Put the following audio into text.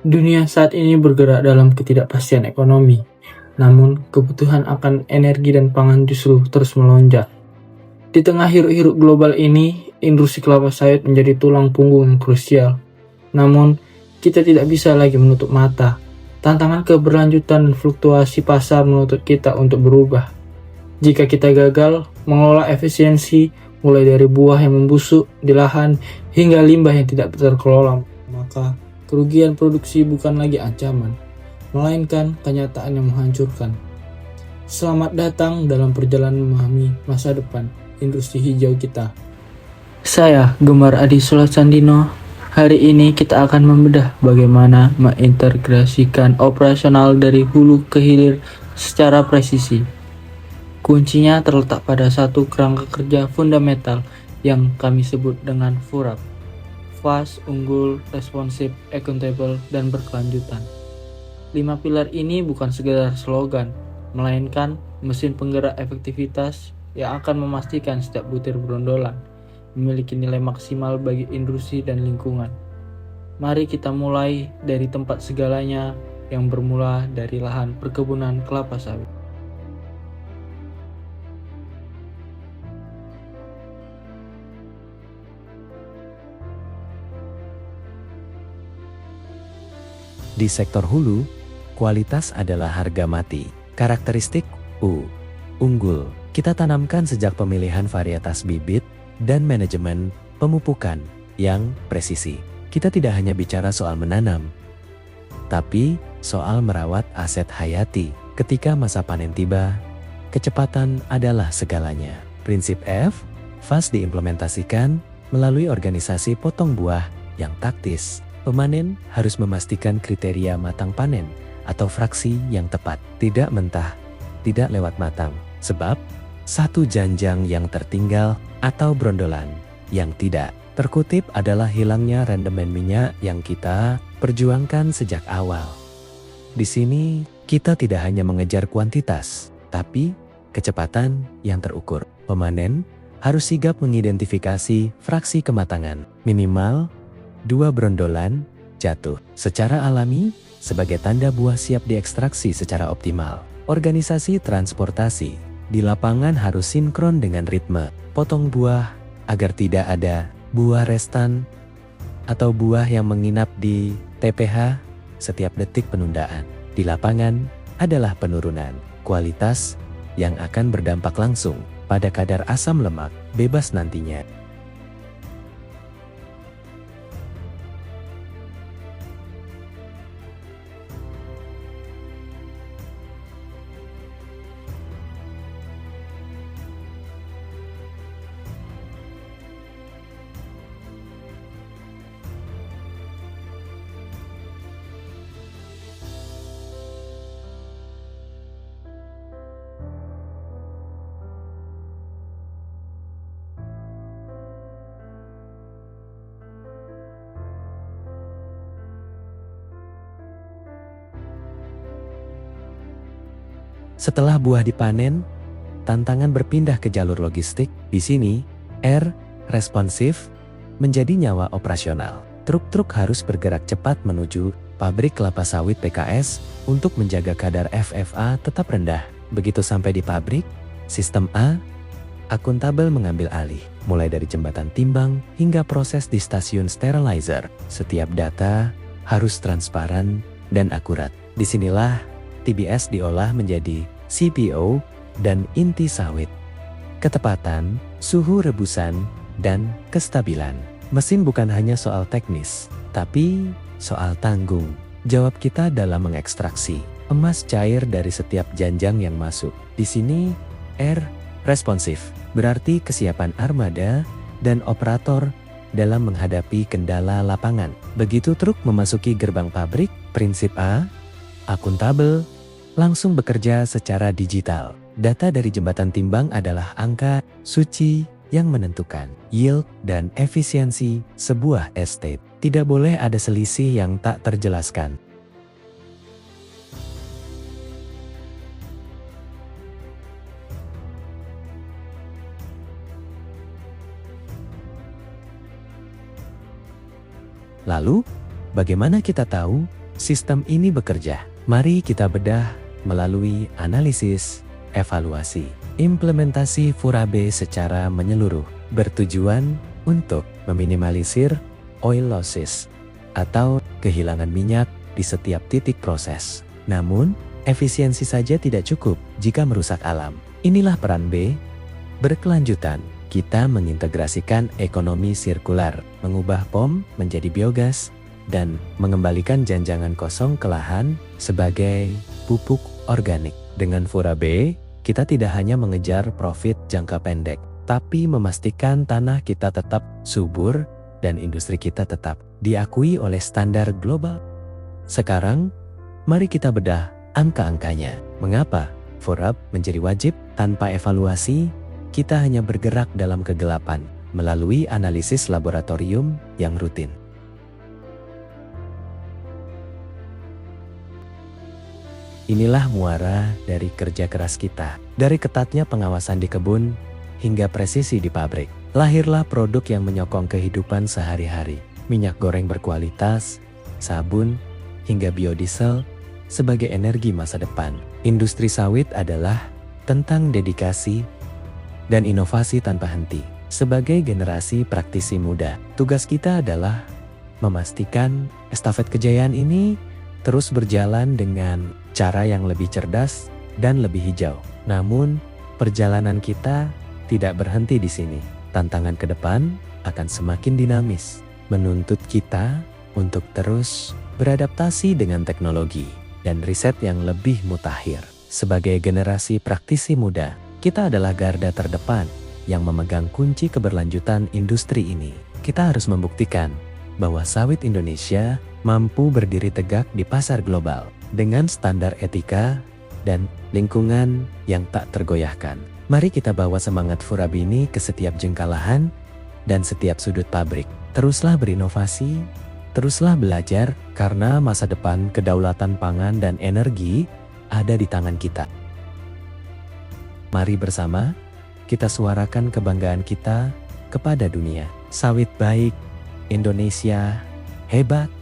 Dunia saat ini bergerak dalam ketidakpastian ekonomi, namun kebutuhan akan energi dan pangan justru terus melonjak. Di tengah hiruk-pikuk global ini, industri kelapa sawit menjadi tulang punggung yang krusial. Namun, kita tidak bisa lagi menutup mata. Tantangan keberlanjutan dan fluktuasi pasar menuntut kita untuk berubah. Jika kita gagal mengelola efisiensi, mulai dari buah yang membusuk di lahan hingga limbah yang tidak terkelola, maka kerugian produksi bukan lagi ancaman, melainkan kenyataan yang menghancurkan. Selamat datang dalam perjalanan memahami masa depan industri hijau kita. Saya Gemar Adi Sulasandino. Hari ini kita akan membedah bagaimana mengintegrasikan operasional dari hulu ke hilir secara presisi. Kuncinya terletak pada satu kerangka kerja fundamental yang kami sebut dengan FURAP. Fast, unggul, responsif, accountable, dan berkelanjutan. 5 pilar ini bukan sekedar slogan, melainkan mesin penggerak efektivitas yang akan memastikan setiap butir brondolan memiliki nilai maksimal bagi industri dan lingkungan. Mari kita mulai dari tempat segalanya yang bermula dari lahan perkebunan kelapa sawit. Di sektor hulu, kualitas adalah harga mati. Karakteristik U, unggul. Kita tanamkan sejak pemilihan varietas bibit dan manajemen pemupukan yang presisi. Kita tidak hanya bicara soal menanam, tapi soal merawat aset hayati. Ketika masa panen tiba, kecepatan adalah segalanya. Prinsip F, fast diimplementasikan melalui organisasi potong buah yang taktis. Pemanen harus memastikan kriteria matang panen atau fraksi yang tepat, tidak mentah, tidak lewat matang. Sebab, satu janjang yang tertinggal atau brondolan yang tidak terkutip adalah hilangnya rendemen minyak yang kita perjuangkan sejak awal. Di sini, kita tidak hanya mengejar kuantitas, tapi kecepatan yang terukur. Pemanen harus sigap mengidentifikasi fraksi kematangan, minimal 2 brondolan jatuh secara alami sebagai tanda buah siap diekstraksi secara optimal. Organisasi transportasi di lapangan harus sinkron dengan ritme potong buah agar tidak ada buah restan atau buah yang menginap di TPH. Setiap detik penundaan di lapangan adalah penurunan kualitas yang akan berdampak langsung pada kadar asam lemak bebas nantinya. Setelah buah dipanen, tantangan berpindah ke jalur logistik. Di sini, R, responsif, menjadi nyawa operasional. Truk-truk harus bergerak cepat menuju pabrik kelapa sawit PKS untuk menjaga kadar FFA tetap rendah. Begitu sampai di pabrik, sistem A, akuntabel mengambil alih. Mulai dari jembatan timbang hingga proses di stasiun sterilizer. Setiap data harus transparan dan akurat. Disinilah TBS diolah menjadi CPO dan inti sawit. Ketepatan, suhu rebusan, dan kestabilan. Mesin bukan hanya soal teknis, tapi soal tanggung jawab kita dalam mengekstraksi emas cair dari setiap janjang yang masuk. Di sini, R, responsif, berarti kesiapan armada dan operator dalam menghadapi kendala lapangan. Begitu truk memasuki gerbang pabrik, prinsip A, akuntabel, langsung bekerja secara digital. Data dari jembatan timbang adalah angka suci yang menentukan yield dan efisiensi sebuah estate. Tidak boleh ada selisih yang tak terjelaskan. Lalu, bagaimana kita tahu sistem ini bekerja? Mari kita bedah melalui analisis, evaluasi, implementasi Furabe secara menyeluruh, bertujuan untuk meminimalisir oil losses atau kehilangan minyak di setiap titik proses. Namun, efisiensi saja tidak cukup jika merusak alam. Inilah peran B, berkelanjutan. Kita mengintegrasikan ekonomi sirkular, mengubah POM menjadi biogas, dan mengembalikan janjangan kosong ke lahan sebagai pupuk organik. Dengan Furabe, kita tidak hanya mengejar profit jangka pendek, tapi memastikan tanah kita tetap subur dan industri kita tetap diakui oleh standar global. Sekarang, mari kita bedah angka-angkanya. Mengapa Furabe menjadi wajib? Tanpa evaluasi, kita hanya bergerak dalam kegelapan melalui analisis laboratorium yang rutin. Inilah muara dari kerja keras kita. Dari ketatnya pengawasan di kebun hingga presisi di pabrik, lahirlah produk yang menyokong kehidupan sehari-hari. Minyak goreng berkualitas, sabun, hingga biodiesel sebagai energi masa depan. Industri sawit adalah tentang dedikasi dan inovasi tanpa henti. Sebagai generasi praktisi muda, tugas kita adalah memastikan estafet kejayaan ini terus berjalan dengan cara yang lebih cerdas dan lebih hijau. Namun, perjalanan kita tidak berhenti di sini. Tantangan ke depan akan semakin dinamis, menuntut kita untuk terus beradaptasi dengan teknologi dan riset yang lebih mutakhir. Sebagai generasi praktisi muda, kita adalah garda terdepan yang memegang kunci keberlanjutan industri ini. Kita harus membuktikan bahwa sawit Indonesia mampu berdiri tegak di pasar global dengan standar etika dan lingkungan yang tak tergoyahkan. Mari kita bawa semangat Furabe ini ke setiap jengkal lahan dan setiap sudut pabrik. Teruslah berinovasi, teruslah belajar, karena masa depan kedaulatan pangan dan energi ada di tangan kita. Mari bersama kita suarakan kebanggaan kita kepada dunia. Sawit baik, Indonesia hebat.